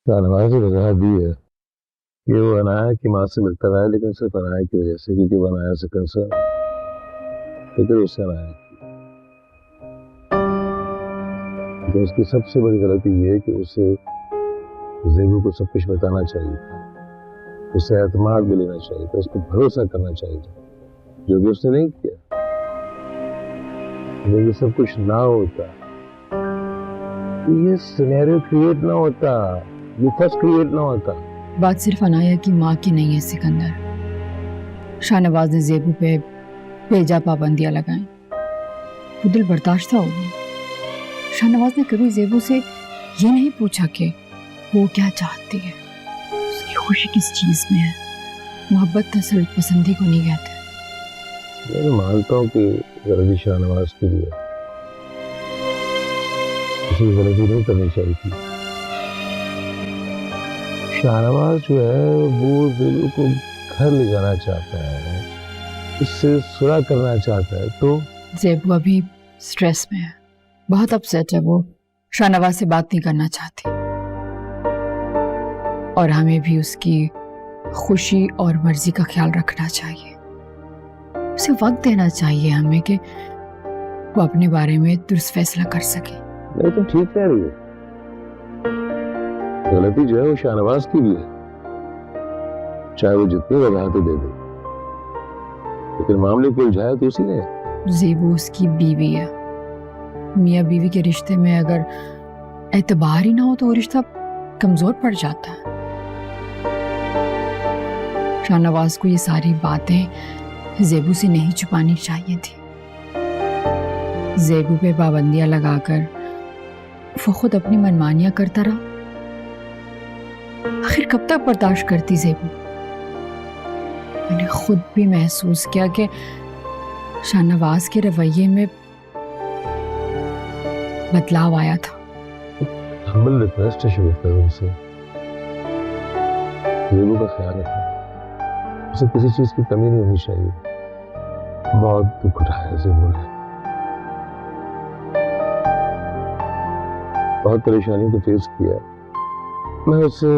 शाहनवाज ने वजह दी है कि वो अनाया की माँ से मिलता रहा है, लेकिन सिर्फ अनाया की वजह से, क्योंकि वो अनाया से कंसर्न, फिक्र उससे अनाया की। तो उसकी सबसे बड़ी गलती ये है कि उसे ज़ेबू को सब कुछ बताना चाहिए था, उससे एतमाद भी लेना चाहिए था, उसको भरोसा करना चाहिए था, जो कि उसने नहीं किया। अगर ये सब कुछ ना होता, ये सिनेरियो क्रिएट ना होता, ये फर्स्ट क्रिएट ना होता। बात सिर्फ अनाया की माँ की नहीं है सिकंदर। शाहनवाज ने ज़ेबू पे बेजा पाबंदियां लगाई, वो दिल बर्दाश्त हो गई। शाहनवाज ने कभी ज़ेबू से ये नहीं पूछा कि वो क्या चाहती है, उसकी खुशी किस चीज में है। मोहब्बत असल पसंदी को नहीं कहते। मैं मानता हूँ कि गलती शाहनवाज की भी है, उसे गलती नहीं करनी चाहिए थी। शाहनवाज जो है वो ज़ेबू को घर ले जाना चाहता है, उससे सुलह करना चाहता है। तो ज़ेबू अभी स्ट्रेस में है, बहुत अपसेट है। वो शाहनवाज से बात नहीं करना चाहती, और हमें भी उसकी खुशी और मर्जी का ख्याल रखना चाहिए। उसे वक्त देना चाहिए हमें कि वो अपने बारे में दुरुस्त फैसला कर सके। नहीं, तो ठीक कह रही है, गलती जो है वो शाहनवाज की भी है, चाहे वो जितनी वजाहतें दे दे, लेकिन मामले को उलझाया तो उसी ने। ज़ेबू उसकी बीवी है, मियाँ बीवी के रिश्ते में अगर एतबार ही ना हो तो वो रिश्ता कमजोर पड़ जाता है। शाहनवाज को ये सारी बातें ज़ेबू से नहीं छुपानी चाहिए थी। ज़ेबू पे पाबंदियां लगाकर वो खुद अपनी मनमानियां करता रहा। आखिर कब तक बर्दाश्त करती ज़ेबू? मैंने खुद भी महसूस किया कि शाहनवाज के रवैये में बदलाव आया था। हम्बल रिक्वेस्ट है शगुफ्ता तुमसे, ज़ेबू का ख्याल रखना, उसे किसी चीज की कमी नहीं होनी चाहिए। बहुत दुख उठाया ज़ेबू ने, बहुत परेशानियों को फेस किया। मैं उसे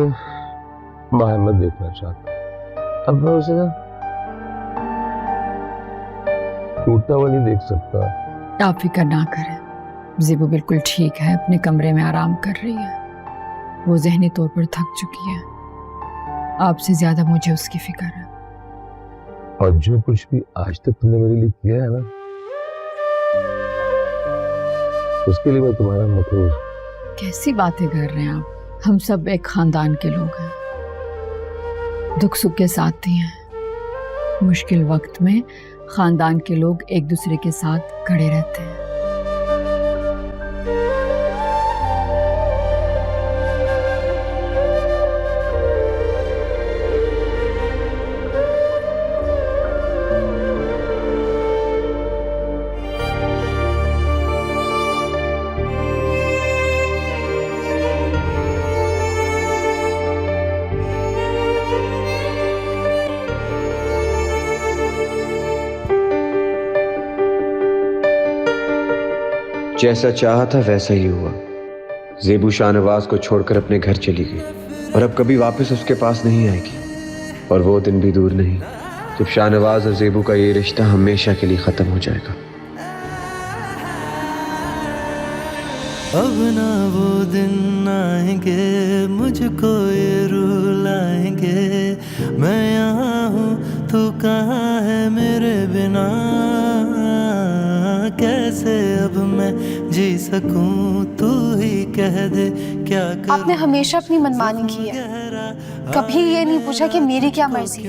बाहमत देखना चाहता, अब मैं उसे ना टूटता हुआ नहीं देख सकता। आप फिक्र ना करें, ज़ेबू बिल्कुल ठीक है, अपने कमरे में आराम कर रही है। वो ज़हनी तौर पर थक चुकी है, आपसे ज्यादा मुझे उसकी फिक्र है। और जो कुछ भी आज तक तुमने मेरे लिए किया है ना, उसके लिए मैं तुम्हारा मखरूज। कैसी बातें कर रहे हैं आप? हम सब एक खानदान के लोग हैं, दुख सुख के साथ ही हैं। मुश्किल वक्त में खानदान के लोग एक दूसरे के साथ खड़े रहते हैं। जैसा चाहा था वैसा ही हुआ। ज़ेबू शाहनवाज को छोड़कर अपने घर चली गई और अब कभी वापस उसके पास नहीं आएगी। और वो दिन भी दूर नहीं जब शाहनवाज और ज़ेबू का ये रिश्ता हमेशा के लिए ख़त्म हो जाएगा। अब ना वो दिन आएंगे, मुझको ये रुलाएंगे। मैं यहाँ हूँ तो कहाँ है मेरे बिना, कैसे अब मैं जी सकूं, तू ही कह दे क्या करूं। आपने हमेशा अपनी मनमानी की है, कभी ये नहीं पूछा कि मेरी क्या मर्जी।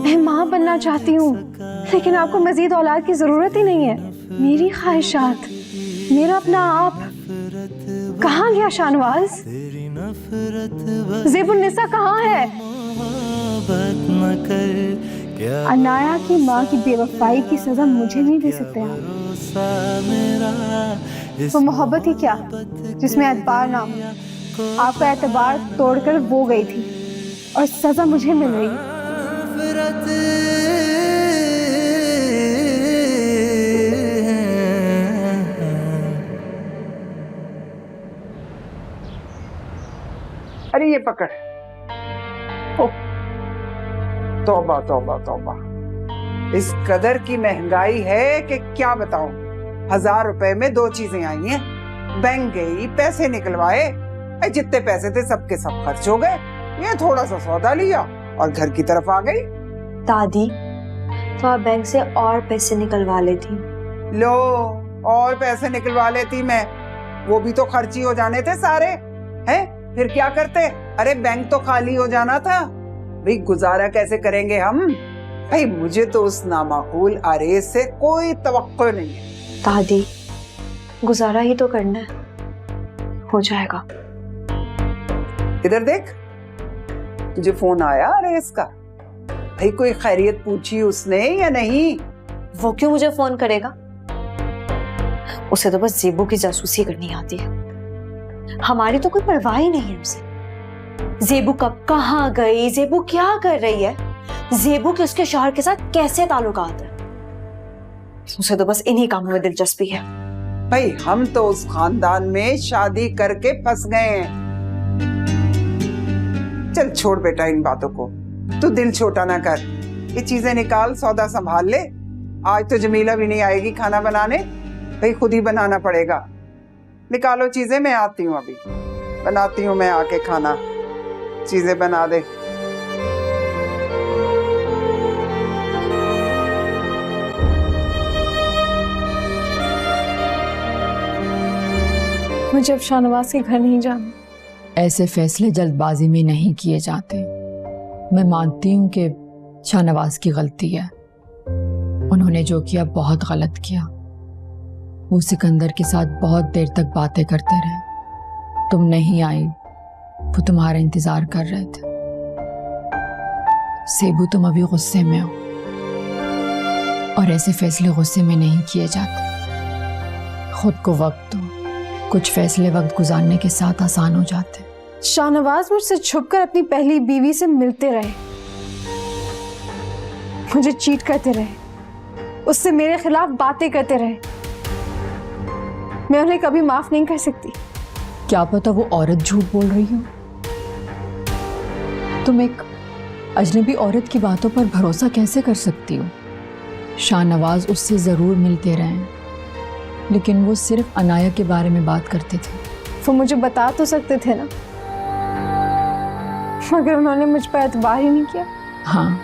मैं माँ बनना चाहती हूँ, लेकिन आपको मजीद औलाद की जरूरत ही नहीं है। मेरी ख्वाहिशात, मेरा अपना आप कहाँ गया शाहनवाज? ज़ेबुन्निसा कहाँ है? अनाया की माँ की बेवफाई की सजा मुझे नहीं दे सकते आप। वो मोहब्बत ही क्या जिसमें एतबार ना हो। आपका एतबार तोड़कर वो गई थी और सजा मुझे मिल रही है। ये पकड़। ओह, तौबा तौबा तौबा, इस कदर की महंगाई है कि क्या बताऊं। 1000 रुपए में 2 चीजें आई हैं। बैंक गई, पैसे निकलवाए, जितने पैसे थे सबके सब खर्च हो गए। ये थोड़ा सा सौदा लिया और घर की तरफ आ गई। दादी, तो आप बैंक से और पैसे निकलवा लेती। लो, और पैसे निकलवा लेती मैं, वो भी तो खर्ची हो जाने थे सारे। हैं? फिर क्या करते? अरे बैंक तो खाली हो जाना था। भाई गुजारा कैसे करेंगे हम? भाई मुझे तो उस नामाकूल आरेज से कोई तवक्को नहीं है। दादी, गुजारा ही तो करना है, हो जाएगा। इधर देख, तुझे फोन आया आरेज का? भाई कोई खैरियत पूछी उसने या नहीं? वो क्यों मुझे फोन करेगा? उसे तो बस ज़ेबू की जासूसी करनी आती है। हमारी तो कोई परवाह ही नहीं है उसे। ज़ेबू कब कहाँ गई, ज़ेबू क्या कर रही है, ज़ेबू के उसके शौहर के साथ कैसे ताल्लुकात है, उसे तो बस इन्हीं कामों में दिलचस्पी है। भाई हम तो उस खानदान में शादी करके फंस गए हैं। चल छोड़ बेटा इन बातों को, तू दिल छोटा ना कर। ये चीजें निकाल, सौदा संभाल ले। आज तो जमीला भी नहीं आएगी खाना बनाने, भाई खुद ही बनाना पड़ेगा। निकालो चीजें, मैं आती हूँ, अभी बनाती हूँ मैं आके खाना। चीजें बना दे। मुझे अब शाहनवाज के घर नहीं जाना। ऐसे फैसले जल्दबाजी में नहीं किए जाते। मैं मानती हूँ कि शाहनवाज की गलती है, उन्होंने जो किया बहुत गलत किया। वो सिकंदर के साथ बहुत देर तक बातें करते रहे, तुम नहीं आई, वो तुम्हारा इंतजार कर रहे थे। सेबू तुम अभी गुस्से में हो, और ऐसे फैसले गुस्से में नहीं किए जाते। खुद को वक्त दो, कुछ फैसले वक्त गुजारने के साथ आसान हो जाते। शाहनवाज मुझसे छुपकर अपनी पहली बीवी से मिलते रहे, मुझे चीट करते रहे, उससे मेरे खिलाफ बातें करते रहे। मैं उन्हें कभी माफ नहीं कर सकती। क्या पता वो औरत झूठ बोल रही हो। तुम एक अजनबी औरत की बातों पर भरोसा कैसे कर सकती हो? शाहनवाज उससे जरूर मिलते रहे, लेकिन वो सिर्फ अनाया के बारे में बात करते थे। वो मुझे बता तो सकते थे ना, मगर उन्होंने मुझ पर एतबार ही नहीं किया। हाँ,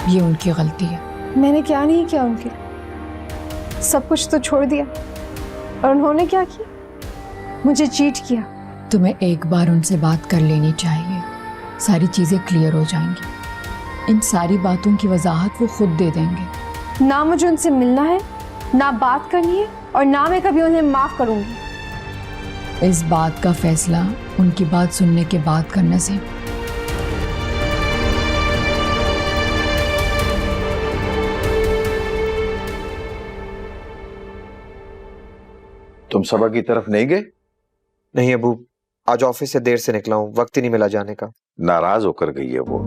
ये उनकी गलती है। मैंने क्या नहीं किया उनके लिए? सब कुछ तो छोड़ दिया। और उन्होंने क्या किया? मुझे चीट किया। तुम्हें एक बार उनसे बात कर लेनी चाहिए, सारी चीजें क्लियर हो जाएंगी। इन सारी बातों की वजाहत वो खुद दे देंगे। ना मुझे उनसे मिलना है, ना बात करनी है, और ना मैं कभी उन्हें माफ करूंगी। इस बात का फैसला उनकी बात सुनने के बाद करने से। तुम सबा की तरफ नहीं गए? नहीं अबू, आज ऑफिस से देर से निकला हूँ, वक्त ही नहीं मिला जाने का। नाराज होकर गई है वो।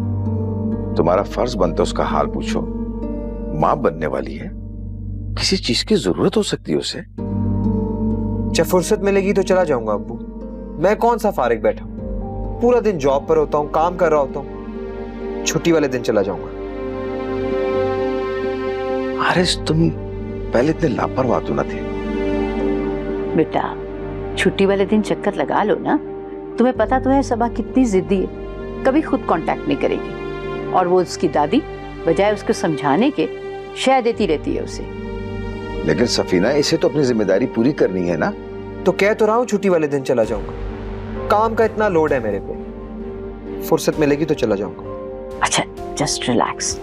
तुम्हारा फर्ज बनता है उसका हाल पूछो। मां बनने वाली है, किसी चीज की जरूरत हो सकती है उसे। जब फुर्सत मिलेगी तो चला जाऊंगा अब्बू। मैं कौन सा फारिग बैठा हूं, पूरा दिन जॉब पर होता हूँ, काम कर रहा होता हूँ। छुट्टी वाले दिन चला जाऊंगा। हारिस, तुम पहले इतने लापरवाह तो न थे। बेटा, छुट्टी वाले दिन चक्कर लगा लो ना। तुम्हें पता तो है सबा कितनी जिद्दी है, कभी खुद कांटेक्ट नहीं करेगी। और वो उसकी दादी बजाय उसको समझाने के शय देती रहती है उसे। लेकिन सफीना, इसे तो अपनी जिम्मेदारी पूरी करनी है ना। तो कह तो रहा हूँ छुट्टी वाले दिन चला जाऊंगा। काम का इतना लोड है मेरे पे, फुर्सत मिलेगी तो चला जाऊंगा। अच्छा, जस्ट रिलैक्स।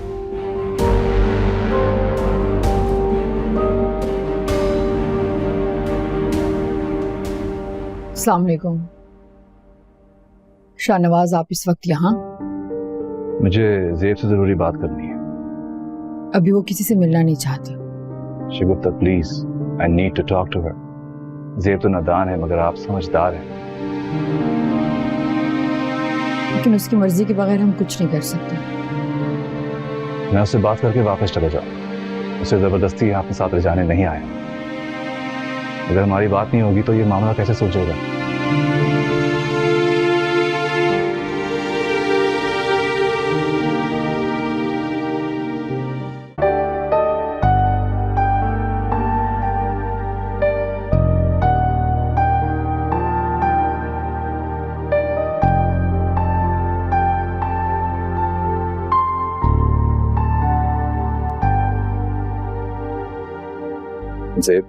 अस्सलाम वालेकुम। शाहनवाज, आप इस वक्त यहाँ? मुझे ज़ेब से जरूरी बात करनी है। अभी वो किसी से मिलना नहीं चाहती। Shagufta, please, I need to talk to her. Zeb तो नादान है मगर आप समझदार हैं। लेकिन उसकी मर्जी के बगैर हम कुछ नहीं कर सकते। मैं उससे बात करके वापस चला जाऊँ, उसे जबरदस्ती आपके साथ ले जाने नहीं आया। अगर हमारी बात नहीं होगी तो ये मामला कैसे सोचेगा? ज़ेब,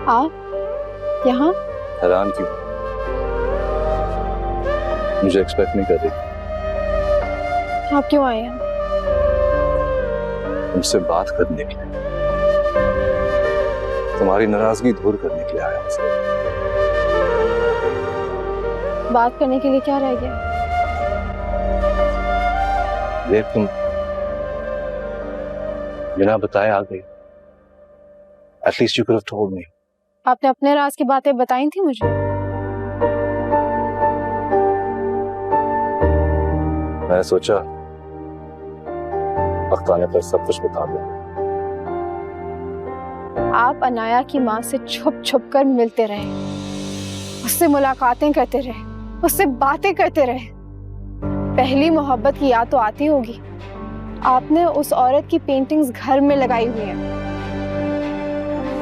आप यहाँ? हैरान क्यों? मुझे एक्सपेक्ट नहीं कर रही? आप क्यों आए यहाँ? तुमसे बात करने के लिए, तुम्हारी नाराजगी दूर करने के लिए आया हूं। बात करने के लिए क्या रह गया? देख, तुम बिना बताए आ गई। At least you could have told me. आपने अपने राज की बातें बताई थी मुझे। मैंने सोचा वक्त आने पर सब कुछ बता दूं। आप अनाया की माँ से छुप छुप कर मिलते रहे, उससे मुलाकातें करते रहे, उससे बातें करते रहे। पहली मोहब्बत की याद तो आती होगी। आपने उस औरत की पेंटिंग्स घर में लगाई हुई हैं,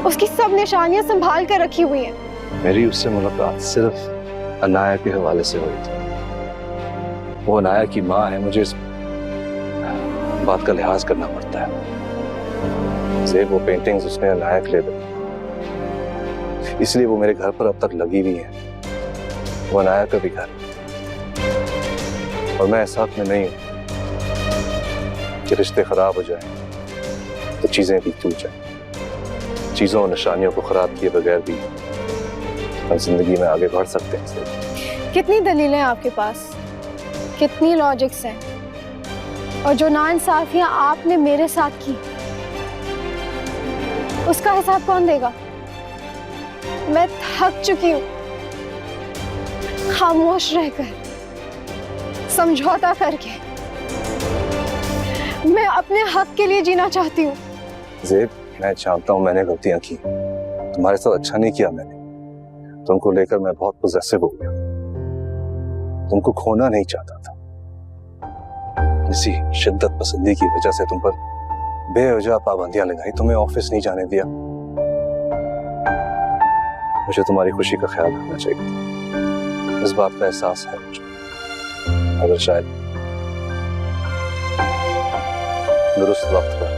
उसकी सब निशानियां संभाल कर रखी हुई हैं। मेरी उससे मुलाकात सिर्फ अनाया के हवाले से हुई थी। वो अनाया की माँ है, मुझे इस बात का लिहाज करना पड़ता है। ज़ेब, वो पेंटिंग्स उसने अनाया के लिए दी, इसलिए वो मेरे घर पर अब तक लगी हुई है। वो अनाया का भी घर, और मैं इस हक में नहीं हूं कि रिश्ते खराब हो जाए तो चीजें भी टूट जाए। चीजों और निशानियों को खराब किए बगैर भी हम जिंदगी में आगे बढ़ सकते हैं। कितनी दलीलें आपके पास, कितनी लॉजिक्स हैं, और जो नाइंसाफियां आपने मेरे साथ की, उसका हिसाब कौन देगा? मैं थक चुकी हूं खामोश रहकर, समझौता करके। मैं अपने हक के लिए जीना चाहती हूँ। ज़ेब, मैं जानता हूँ मैंने गलतियां की, तुम्हारे साथ अच्छा नहीं किया मैंने। तुमको लेकर मैं बहुत पोजेसिव हो गया, तुमको खोना नहीं चाहता था। इसी शिद्दत पसंदी की वजह से तुम पर बेवजह पाबंदियां लगाई, तुम्हें ऑफिस नहीं जाने दिया। मुझे तुम्हारी खुशी का ख्याल रखना चाहिए, इस बात का एहसास है मुझे। मगर शायद दुरुस्त वक्त पर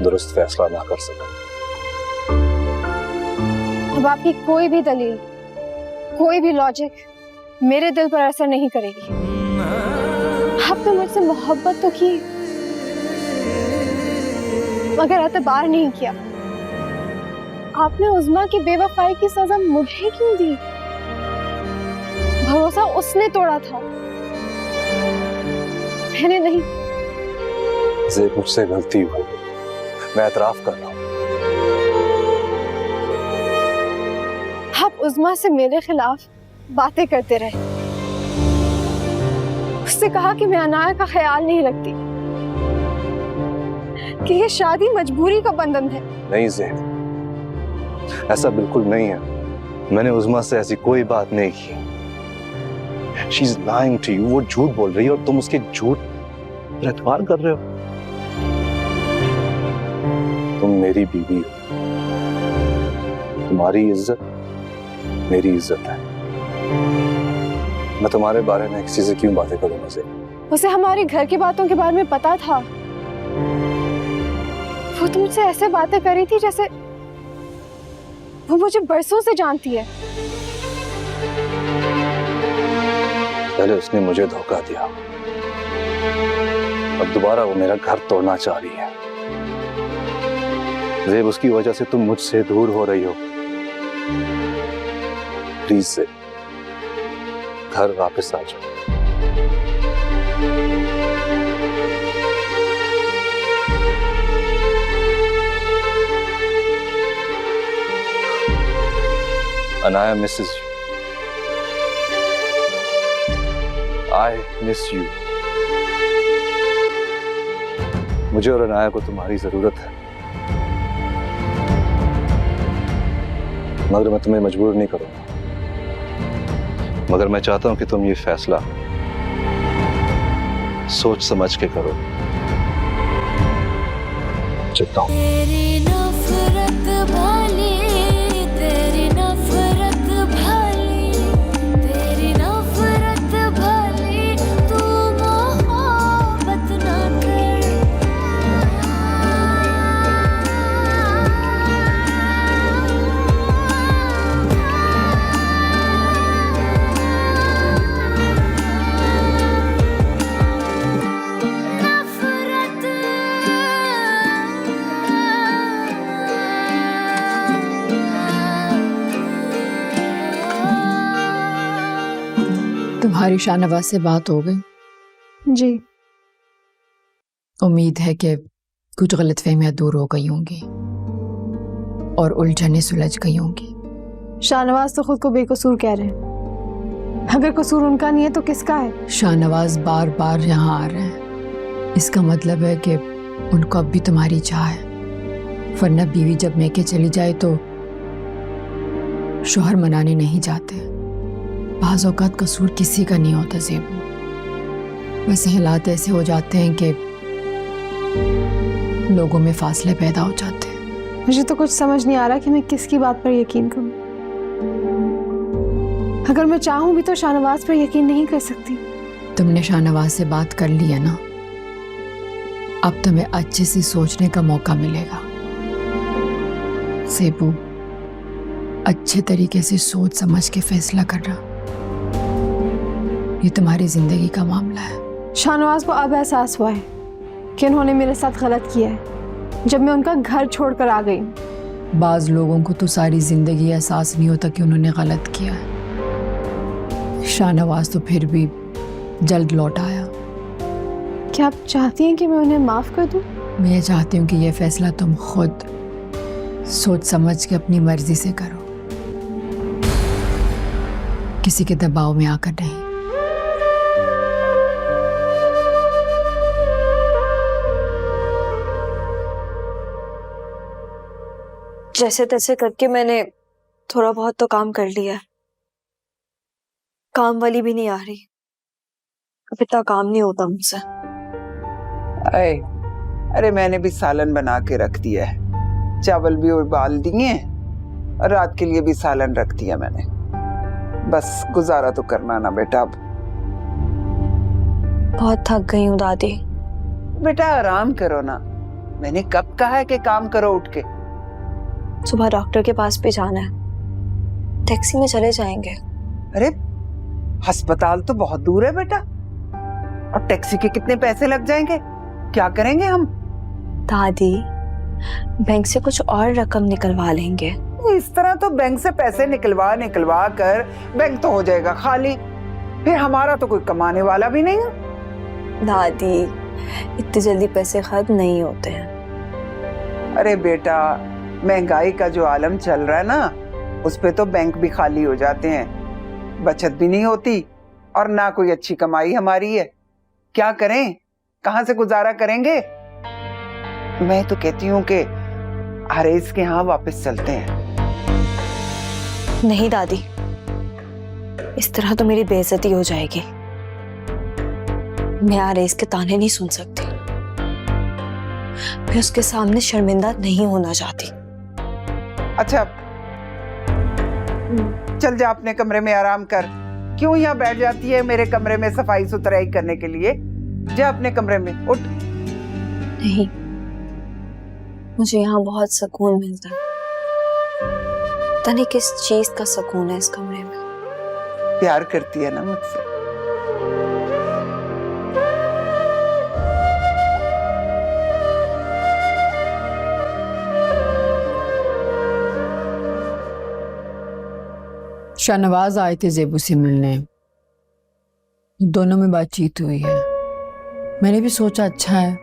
दुरुस्त फैसला ना कर सका। अब आपकी कोई भी दलील, कोई भी लॉजिक मेरे दिल पर असर नहीं करेगी। आपने मुझसे मोहब्बत तो की, मगर एतबार नहीं किया। आपने उज़्मा की बेवफाई की सजा मुझे क्यों दी? भरोसा उसने तोड़ा था, मैंने नहीं। ज़ेब, मुझसे गलती हुई, मैं एतराफ कर रहा हूँ। आप उज़्मा से मेरे खिलाफ बातें करते रहे, उससे कहा कि मैं अनाया का ख्याल नहीं रखती, कि ये शादी मजबूरी का बंधन है। नहीं ज़ेब, ऐसा बिल्कुल नहीं है। मैंने उज़्मा से ऐसी कोई बात नहीं की। She's lying to you, वो झूठ बोल रही है और तुम उसके झूठ पर एतबार कर रहे हो। तुम मेरी बीवी हो, तुम्हारी इज्जत मेरी इज्जत है। मैं तुम्हारे बारे में किसी से क्यों बातें करूंगा ज़ेब? उसे हमारे घर की बातों के बारे में पता था। वो तुमसे ऐसे बातें कर रही थी जैसे वो मुझे बरसों से जानती है। पहले उसने मुझे धोखा दिया, अब दोबारा वो मेरा घर तोड़ना चाह रही है। ज़ेब, उसकी वजह से तुम मुझसे दूर हो रही हो। प्लीज ज़ेब, घर वापस आ जाओ। Anaya misses you. I miss you. मुझे और अनाया को तुम्हारी जरूरत है, मगर मैं तुम्हें मजबूर नहीं करूंगा। मगर मैं चाहता हूं कि तुम ये फैसला सोच समझ के करो। चलता हूं। तेरी नफरत भाली, तेरी नफरत भाली, तेरी नफरत भाली, तू मोहब्बत ना कर। तुम्हारी शाहनवाज से बात हो गई? जी। उम्मीद है कि कुछ गलतफहमियां दूर हो गई होंगी और उलझनें सुलझ गई होंगी। शाहनवाज तो खुद को बेकसूर कह रहे हैं। अगर कसूर उनका नहीं है तो किसका है? शाहनवाज बार बार यहाँ आ रहे हैं, इसका मतलब है कि उनको अब भी तुम्हारी चाह है। वरना बीवी जब मैके चली जाए तो शोहर मनाने नहीं जाते। बाज़ औक़ात कसूर किसी का नहीं होता ज़ेबू, वैसे हालात ऐसे हो जाते हैं कि लोगों में फासले पैदा हो जाते हैं। मुझे तो कुछ समझ नहीं आ रहा कि मैं किसकी बात पर यकीन करूं। अगर मैं चाहूं भी तो शाहनवाज पर यकीन नहीं कर सकती। तुमने शाहनवाज से बात कर ली है ना, अब तुम्हें अच्छे से सोचने का मौका मिलेगा। ज़ेबू, अच्छे तरीके से सोच समझ के फैसला करना, ये तुम्हारी जिंदगी का मामला है। शाहनवाज को अब एहसास हुआ है कि उन्होंने मेरे साथ गलत किया है जब मैं उनका घर छोड़कर आ गई। बाज लोगों को तो सारी जिंदगी एहसास नहीं होता कि उन्होंने गलत किया है। शाहनवाज तो फिर भी जल्द लौट आया। क्या आप चाहती हैं कि मैं उन्हें माफ कर दूं? मैं ये चाहती हूँ कि यह फैसला तुम खुद सोच समझ के अपनी मर्जी से करो, किसी के दबाव में आकर नहीं। जैसे तैसे करके मैंने थोड़ा बहुत तो काम कर लिया है। काम वाली भी नहीं आ रही, अब इतना काम नहीं होता मुझसे। अरे मैंने भी सालन बना के रख दिया है, चावल भी उबाल दिए और रात के लिए भी सालन रख दिया मैंने। बस गुजारा तो करना ना बेटा। अब बहुत थक गई हूँ दादी। बेटा आराम करो ना, मैंने कब कहा है कि काम करो उठ के। सुबह डॉक्टर के पास भी जाना है, टैक्सी में चले जाएंगे। अरे अस्पताल तो बहुत दूर है बेटा, और टैक्सी के कितने पैसे लग जाएंगे, क्या करेंगे हम? दादी, बैंक से कुछ और रकम निकलवा लेंगे। इस तरह तो बैंक से पैसे निकलवा कर बैंक तो हो जाएगा खाली, फिर हमारा तो कोई कमाने वाला भी नहीं है। दादी, इतनी जल्दी पैसे खत्म नहीं होते हैं। अरे बेटा, महंगाई का जो आलम चल रहा है ना, उस पे तो बैंक भी खाली हो जाते हैं, बचत भी नहीं होती और ना कोई अच्छी कमाई हमारी है। क्या करें, कहां से गुजारा करेंगे? मैं तो कहती हूँ कि आरेज के यहाँ वापस चलते हैं। नहीं दादी, इस तरह तो मेरी बेइज्जती हो जाएगी। मैं आरेज के ताने नहीं सुन सकती, मैं उसके सामने शर्मिंदा नहीं होना चाहती। अच्छा चल जा अपने कमरे में आराम कर। क्यों यहाँ बैठ जाती है मेरे कमरे में सफाई सुथराई करने के लिए? जा अपने कमरे में, उठ। नहीं, मुझे यहाँ बहुत सुकून मिलता है। पता नहीं किस चीज का सुकून है इस कमरे में। प्यार करती है ना मुझसे। शाहनवाज आए थे ज़ेबू से मिलने, दोनों में बातचीत हुई है। मैंने भी सोचा अच्छा है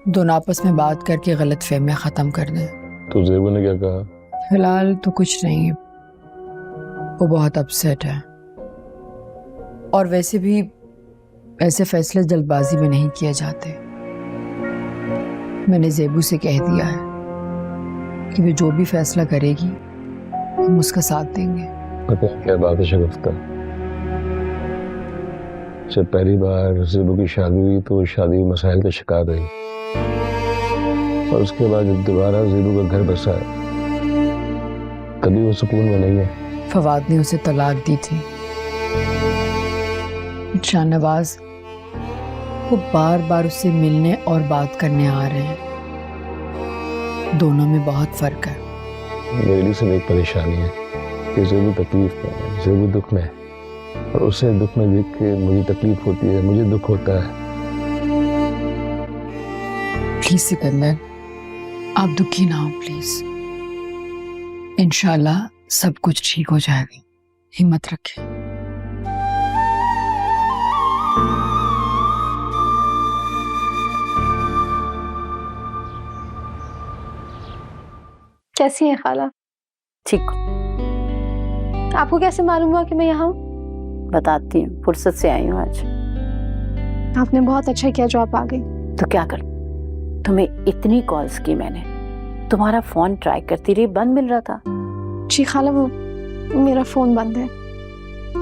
दोनों आपस में बात करके गलतफहमियां खत्म कर दें। तो ज़ेबू ने क्या कहा? फिलहाल तो कुछ नहीं, वो बहुत अपसेट है और वैसे भी ऐसे फैसले जल्दबाजी में नहीं किए जाते। मैंने ज़ेबू से कह दिया है कि वे जो भी फैसला करेगी हम उसका साथ देंगे। पता है क्या बात है शगुफ्ता, जब पहली बार ज़ेबू की शादी हुई तो शादी मसाइल का शिकार रही, और उसके बाद जब दोबारा ज़ेबू का घर बसा है कभी वो सुकून में नहीं है। फवाद ने उसे तलाक दी थी। शाहनवाज वो बार बार उससे मिलने और बात करने आ रहे हैं, दोनों में बहुत फर्क है। मेरे लिए सिर्फ एक परेशानी है कि ज़ेबू तकलीफ में है, ज़ेबू दुख में है, और उसे दुख में देख के मुझे तकलीफ होती है, मुझे दुख होता है। प्लीज सिकंदर, आप दुखी ना हो प्लीज। इंशाल्लाह सब कुछ ठीक हो जाएगा, हिम्मत रखें। कैसी हैं खाला? ठीक, आपको कैसे मालूम हुआ कि मैं यहाँ हूँ? बताती हूँ, फुर्सत से आई हूँ आज। आपने बहुत अच्छा किया जो आप आ गई। तो क्या कर, तुम्हें इतनी कॉल्स की मैंने, तुम्हारा फोन ट्राई करती रही, बंद मिल रहा था। जी खाला, वो मेरा फोन बंद है।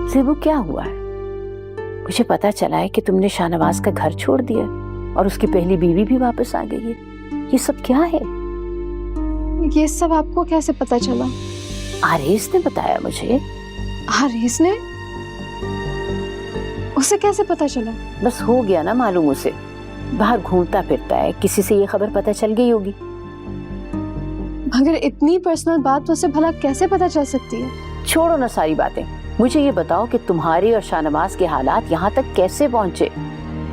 ज़ेबू क्या हुआ है? मुझे पता चला है कि तुमने शाहनवाज का घर छोड़ दिया और उसकी पहली बीवी भी वापस आ गई है। ये सब क्या है? ये सब आपको कैसे पता चला? आरेस ने बताया मुझे। आरेस ने? उसे कैसे पता चला? बस हो गया ना मालूम उसे, बाहर घूमता फिरता है, किसी से ये खबर पता चल गई होगी। मगर इतनी पर्सनल बात तो उसे भला कैसे पता चल सकती है? छोड़ो ना सारी बातें, मुझे ये बताओ कि तुम्हारे और शाहनवाज के हालात यहाँ तक कैसे पहुँचे?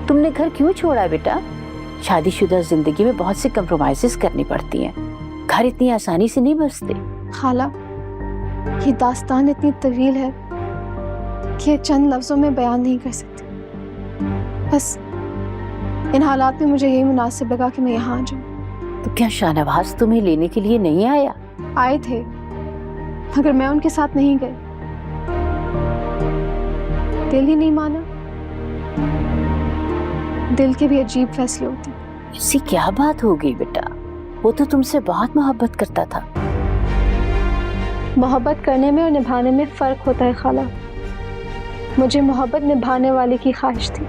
तुमने घर क्यों छोड़ा बेटा? शादीशुदा जिंदगी में बहुत सी कंप्रोमाइजेस करनी पड़ती हैं, घर इतनी आसानी से नहीं बसते। खाला, ये दास्तान इतनी तवील है कि ये चंद लफ्जों में बयान नहीं कर सकती। बस इन हालात में मुझे यही मुनासिब लगा कि मैं यहाँ आ जाऊँ। तो क्या शाहनवाज तुम्हें लेने के लिए नहीं आया? आए थे, मगर मैं उनके साथ नहीं गई। दिल ही नहीं माना। दिल के भी अजीब फैसले होते हैं। ऐसी क्या बात हो गई बेटा? वो तो तुमसे बहुत मोहब्बत करता था। मोहब्बत करने में और निभाने में फर्क होता है खाला। मुझे मोहब्बत निभाने वाले की ख्वाहिश थी।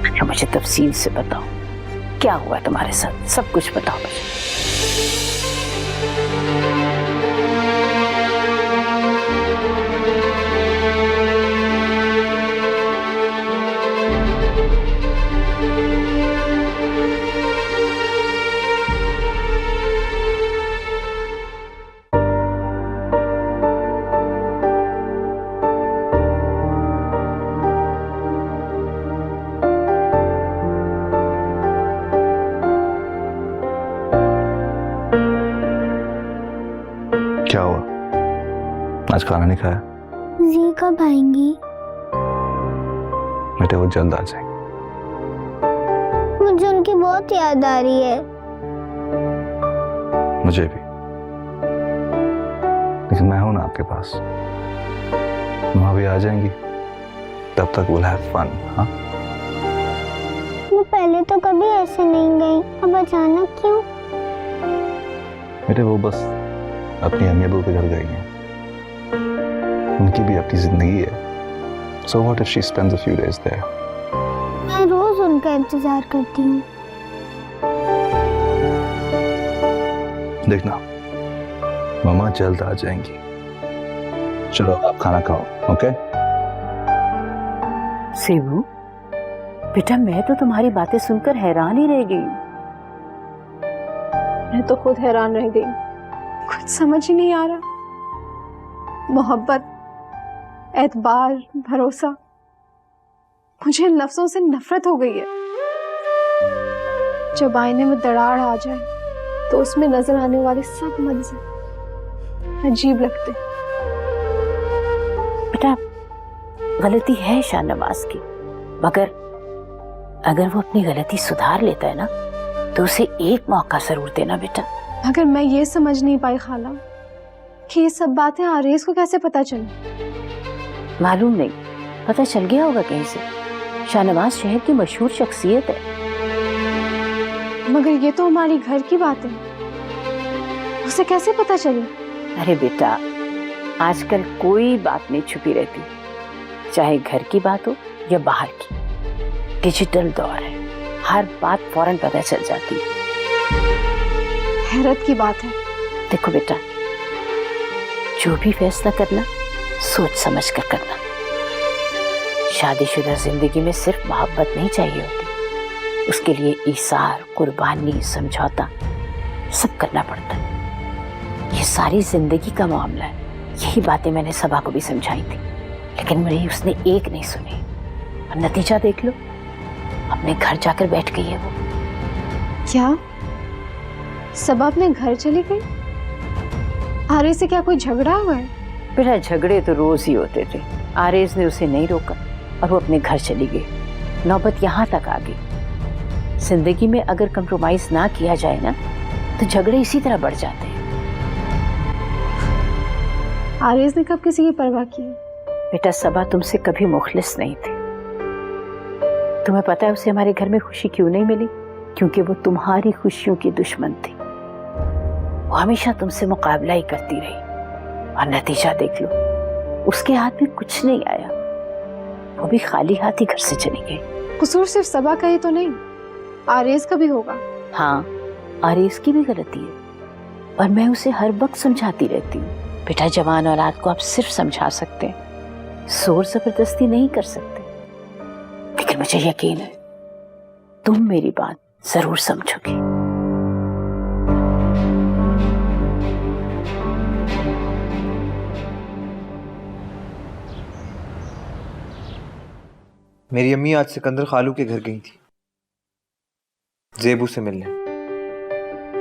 अच्छा, मुझे तफसील से बताओ, क्या हुआ तुम्हारे साथ? सब कुछ बताओ मुझे। क्या हुआ? आज खाना नहीं खाया? जी कब आएंगी? बेटे वो जल्द आ जाएंगे। मुझे उनकी बहुत याद आ रही है। मुझे भी, लेकिन मैं हूं ना आपके पास। वहां भी आ जाएंगी, तब तक we'll have fun, हाँ? वो पहले तो कभी ऐसे नहीं गई, अब अचानक क्यों? बेटे वो बस अपनी अम्मी अबू के घर गई हैं। उनकी भी अपनी जिंदगी है। So what if she spends a few days there? मैं रोज उनका इंतजार करती हूँ। देखना, मामा जल्द आ जाएंगी। चलो आप खाना खाओ, ओके? सेबू बेटा, मैं तो तुम्हारी बातें सुनकर हैरान ही रह गई। मैं तो खुद हैरान रह गई। कुछ समझ ही नहीं आ रहा। मोहब्बत, एतबार, भरोसा, मुझे इन लफ्जों से नफरत हो गई है। जब आईने में दरार आ जाए तो उसमें नजर आने वाले सब मंजर अजीब लगते। बेटा गलती है शाहनवाज की, मगर अगर वो अपनी गलती सुधार लेता है ना तो उसे एक मौका जरूर देना बेटा। मगर मैं ये समझ नहीं पाई खाला कि ये सब बातें आरेस को कैसे पता चली। मालूम नहीं, पता चल गया होगा कहीं से। शाहनवाज शहर की मशहूर शख्सियत है। मगर ये तो हमारी घर की बात है, उसे कैसे पता चली? अरे बेटा, आजकल कोई बात नहीं छुपी रहती, चाहे घर की बात हो या बाहर की। डिजिटल दौर है, हर बात फौरन पता चल जाती है। हैरत की बात है। देखो बेटा, जो भी फैसला करना सोच समझ कर करना। शादीशुदा जिंदगी में सिर्फ मोहब्बत नहीं चाहिए होती, उसके लिए ईसार, कुर्बानी, समझौता सब करना पड़ता है। ये सारी जिंदगी का मामला है। यही बातें मैंने सबा को भी समझाई थी, लेकिन मेरी उसने एक नहीं सुनी। और नतीजा देख लो, अपने घर जाकर बैठ गई है वो। क्या सबा अपने घर चली गई? आरेस से क्या कोई झगड़ा हुआ है? बेटा झगड़े तो रोज ही होते थे। आरेस ने उसे नहीं रोका और वो अपने घर चली गई। नौबत यहाँ तक आ गई। जिंदगी में अगर कंप्रोमाइज ना किया जाए ना तो झगड़े इसी तरह बढ़ जाते हैं। आरिस ने कब किसी की परवाह की? बेटा सबा तुमसे कभी मुखलिस नहीं थी। तुम्हें पता है उसे हमारे घर में खुशी क्यों नहीं मिली? क्योंकि वो तुम्हारी खुशियों की दुश्मन थी। वो हमेशा तुमसे मुकाबला ही करती रही और नतीजा देख लो, उसके हाथ में कुछ नहीं आया। वो भी खाली हाथ ही घर से चली गई। कसूर सिर्फ सबा का ही तो नहीं, आरिस का भी होगा। हाँ, आरिस की भी गलती है और मैं उसे हर वक्त समझाती रहती हूँ। बेटा जवान औलाद को आप सिर्फ समझा सकते हैं, जोर जबरदस्ती नहीं कर सकते। लेकिन मुझे यकीन है तुम मेरी बात जरूर समझोगी। मेरी अम्मी आज सिकंदर खालू के घर गई थी ज़ेबू से मिलने।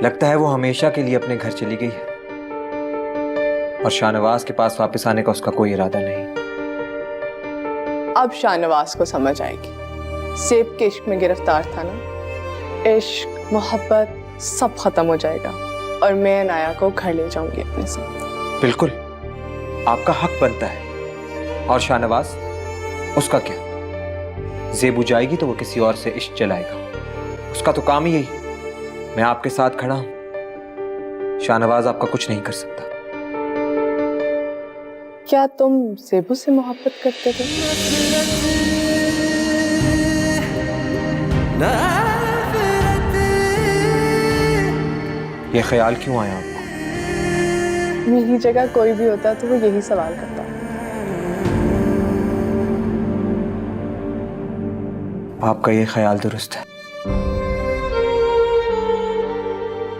लगता है वो हमेशा के लिए अपने घर चली गई है और शाहनवाज के पास वापस आने का उसका कोई इरादा नहीं। अब शाहनवाज को समझ आएगी, ज़ेब के इश्क में गिरफ्तार था ना। इश्क मोहब्बत सब खत्म हो जाएगा और मैं अनाया को घर ले जाऊंगी अपने साथ। बिल्कुल, आपका हक बनता है। और शाहनवाज, उसका क्या? ज़ेबू जाएगी तो वो किसी और से इश्क जलाएगा। उसका तो काम ही यही। मैं आपके साथ खड़ा हूं, शाहनवाज आपका कुछ नहीं कर सकता। क्या तुम ज़ेबू से मोहब्बत करते थे? ये ख्याल क्यों आया आपको? मेरी जगह कोई भी होता तो वो यही सवाल करता। आपका ये ख्याल दुरुस्त है।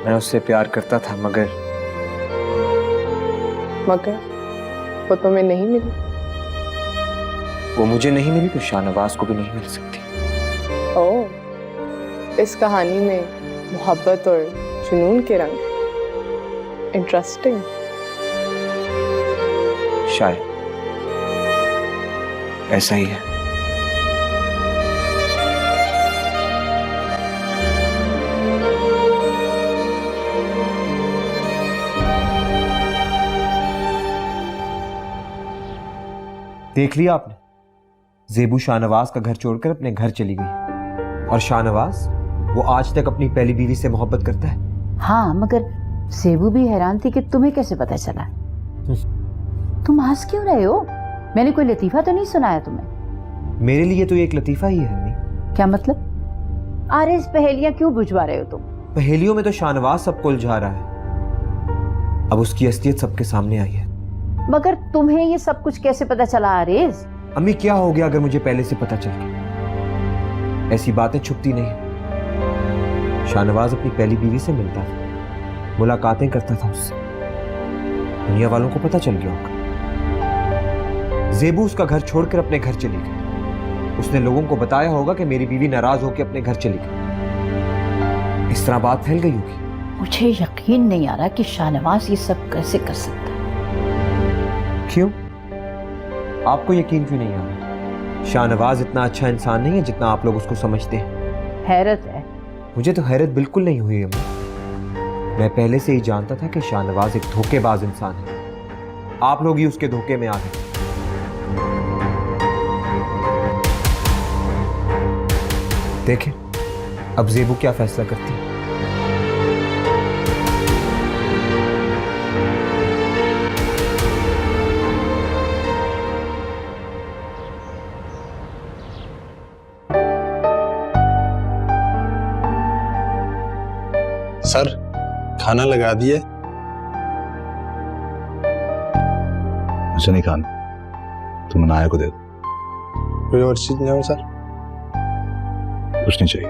मैं उससे प्यार करता था मगर वो तुम्हें नहीं मिली। वो मुझे नहीं मिली तो शाहनवाज को भी नहीं मिल सकती। ओह, इस कहानी में मोहब्बत और जुनून के रंग। इंटरेस्टिंग। शायद ऐसा ही है। देख लिया आपने, ज़ेबू शाहनवाज का घर छोड़कर अपने घर चली गई और शाहनवाज वो आज तक अपनी पहली बीवी से मोहब्बत करता है। हाँ, मगर ज़ेबू भी हैरान थी कि तुम्हें कैसे पता चला। तुम हंस क्यों रहे हो? मैंने कोई लतीफा तो नहीं सुनाया तुम्हें? मेरे लिए तो ये एक लतीफा ही है अम्मी। क्या मतलब? आरिस पहेलियां क्यों बुझवा रहे हो तुम? पहेलियों में तो शाहनवाज सबको उलझा रहा है। अब उसकी असलियत सबके सामने आई है। मगर तुम्हें ये सब कुछ कैसे पता चला आरिस? अम्मी, क्या हो गया अगर मुझे पहले से पता चल गया? ऐसी बातें छुपती नहीं। शाहनवाज अपनी पहली बीवी से मिलता था, मुलाकातें करता था उससे। दुनिया वालों को पता चल गया होगा। ज़ेबू उसका घर छोड़कर अपने घर चली गई। उसने लोगों को बताया होगा कि मेरी बीवी नाराज होकर अपने घर चली गई। इस तरह बात फैल गई होगी। मुझे यकीन नहीं आ रहा कि शाहनवाज ये सब कैसे कर सकता है। क्यों? आपको यकीन क्यों नहीं आ रहा? शाहनवाज इतना अच्छा इंसान नहीं है जितना आप लोग उसको समझते हैं। हैरत है। मुझे तो हैरत बिल्कुल नहीं हुई अम्मी। मैं पहले से ही जानता था कि शाहनवाज एक धोखेबाज इंसान है। आप लोग ही उसके धोखे में आ गए। देखें अब ज़ेबू क्या फैसला करती है। सर, खाना लगा दिए? मुझे नहीं खाना, तुम अनाया को दे दो। कोई और चीज नहीं हो सर? कुछ नहीं चाहिए,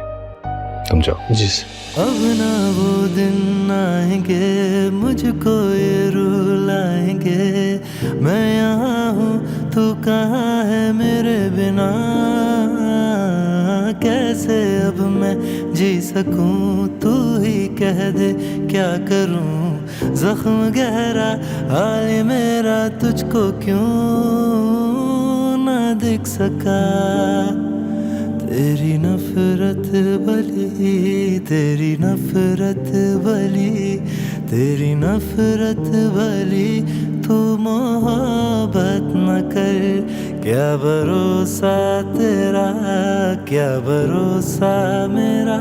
तुम जाओ। जी सर। अब ना वो दिन आएंगे मुझको ये रुलाएंगे, मैं यहाँ हूँ तू कहाँ है मेरे बिना, कैसे अब मैं जी सकूं तू ही कह दे क्या करूं, जख्म गहरा हाल मेरा तुझको क्यों ना दिख सका, तेरी नफरत भली तेरी नफरत भली तेरी नफरत भली तू मोहब्बत न कर, क्या भरोसा तेरा, क्या भरोसा मेरा,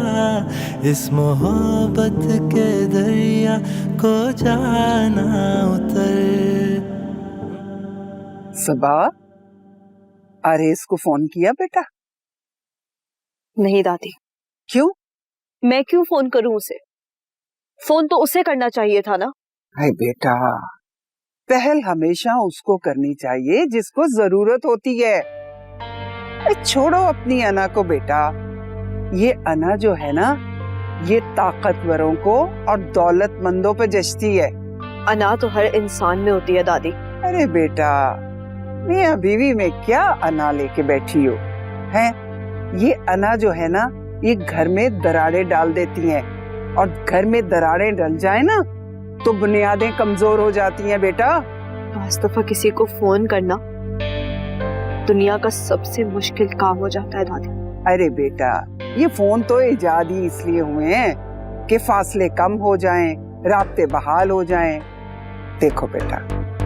इस मोहब्बत के दरिया को जाना उतर। सबा, आरेस को फोन किया बेटा? नहीं दादी। क्यों? मैं क्यों फोन करूं उसे? फोन तो उसे करना चाहिए था ना। अरे बेटा, पहल हमेशा उसको करनी चाहिए जिसको जरूरत होती है। छोड़ो अपनी अना को बेटा। ये अना जो है ना, ये ताकतवरों को और दौलतमंदों पे जचती है। अना तो हर इंसान में होती है दादी। अरे बेटा, मियां बीवी में क्या अना लेके बैठी हो हैं? ये अना जो है ना, ये घर में दरारें डाल देती हैं, और घर में दरारें डल जाए ना तो बुनियादें कमजोर हो जाती हैं बेटा। पांच दफा किसी को फोन करना दुनिया का सबसे मुश्किल काम हो जाता है दादी। अरे बेटा, ये फोन तो इजाद ही इसलिए हुए हैं कि फासले कम हो जाएं, राब्ते बहाल हो जाएं। देखो बेटा,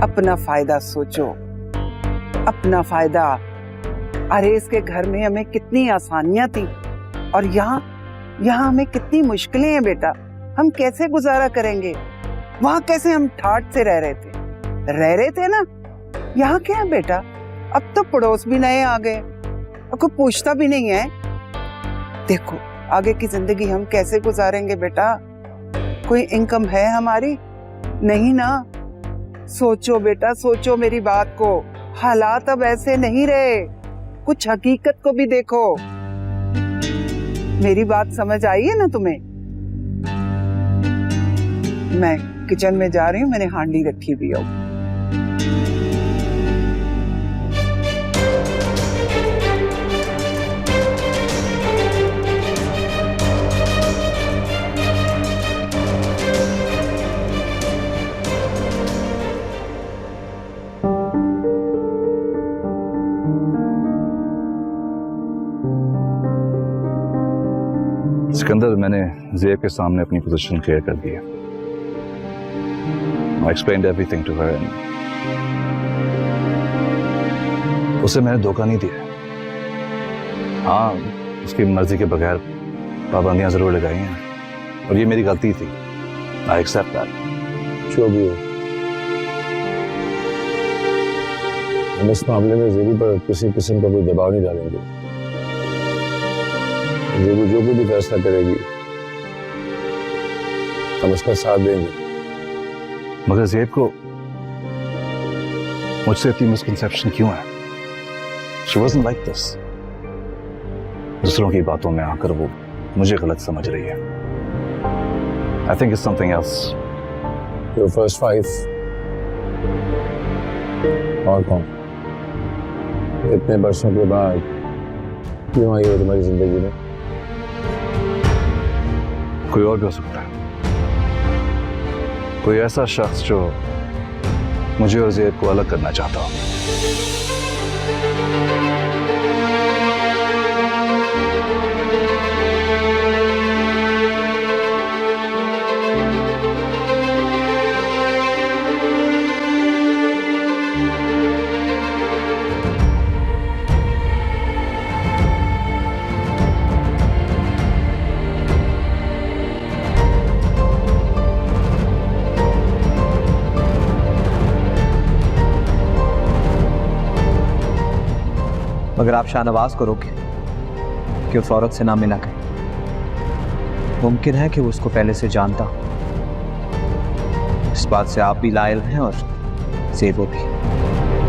अपना फायदा सोचो, अपना फायदा। अरे इसके घर में हमें कितनी आसानियां थी, और यहाँ हमें कितनी मुश्किलें हैं बेटा। हम कैसे गुजारा करेंगे? वहाँ कैसे हम ठाट से रह रहे थे ना। यहाँ क्या है बेटा, अब तो पड़ोस भी नए आ गए, कोई पूछता भी नहीं है। देखो आगे की जिंदगी हम कैसे गुजारेंगे बेटा? कोई इनकम है हमारी? नहीं ना। सोचो बेटा, सोचो मेरी बात को। हालात अब ऐसे नहीं रहे, कुछ हकीकत को भी देखो। मेरी बात समझ आई है ना तुम्हें? मैं किचन में जा रही हूँ, मैंने हांडी रखी हुई है। सिकंदर, मैंने ज़ेब के सामने अपनी पोजीशन क्लियर कर दी है। I explained everything to her and उसे मैंने धोखा नहीं दिया। हाँ, उसकी मर्जी के बगैर पाबंदियां जरूर लगाई हैं, और ये मेरी गलती थी। I accept that। जो भी हो, हम इस मामले में ज़ेबू पर किसी किस्म का कोई दबाव नहीं डालेंगे। ज़ेबू जो कोई भी फैसला करेगी, हम उसका साथ देंगे। मगर ज़ेब को मुझसे इतनी मिसकंसेप्शन क्यों है? She wasn't like this। दूसरों की बातों में आकर वो मुझे गलत समझ रही है। I think it's something else। Your first wife और कौन? इतने बरसों के बाद क्यों आई हो तुम्हारी जिंदगी में? कोई और भी हो सकता है, कोई ऐसा शख्स जो मुझे और ज़ेब को अलग करना चाहता हो। मगर आप शाहनवाज को रोकें कि उस औरत से ना मिला करें। मुमकिन है कि वो उसको पहले से जानता हो। इस बात से आप भी लायल हैं और ज़ेबू भी।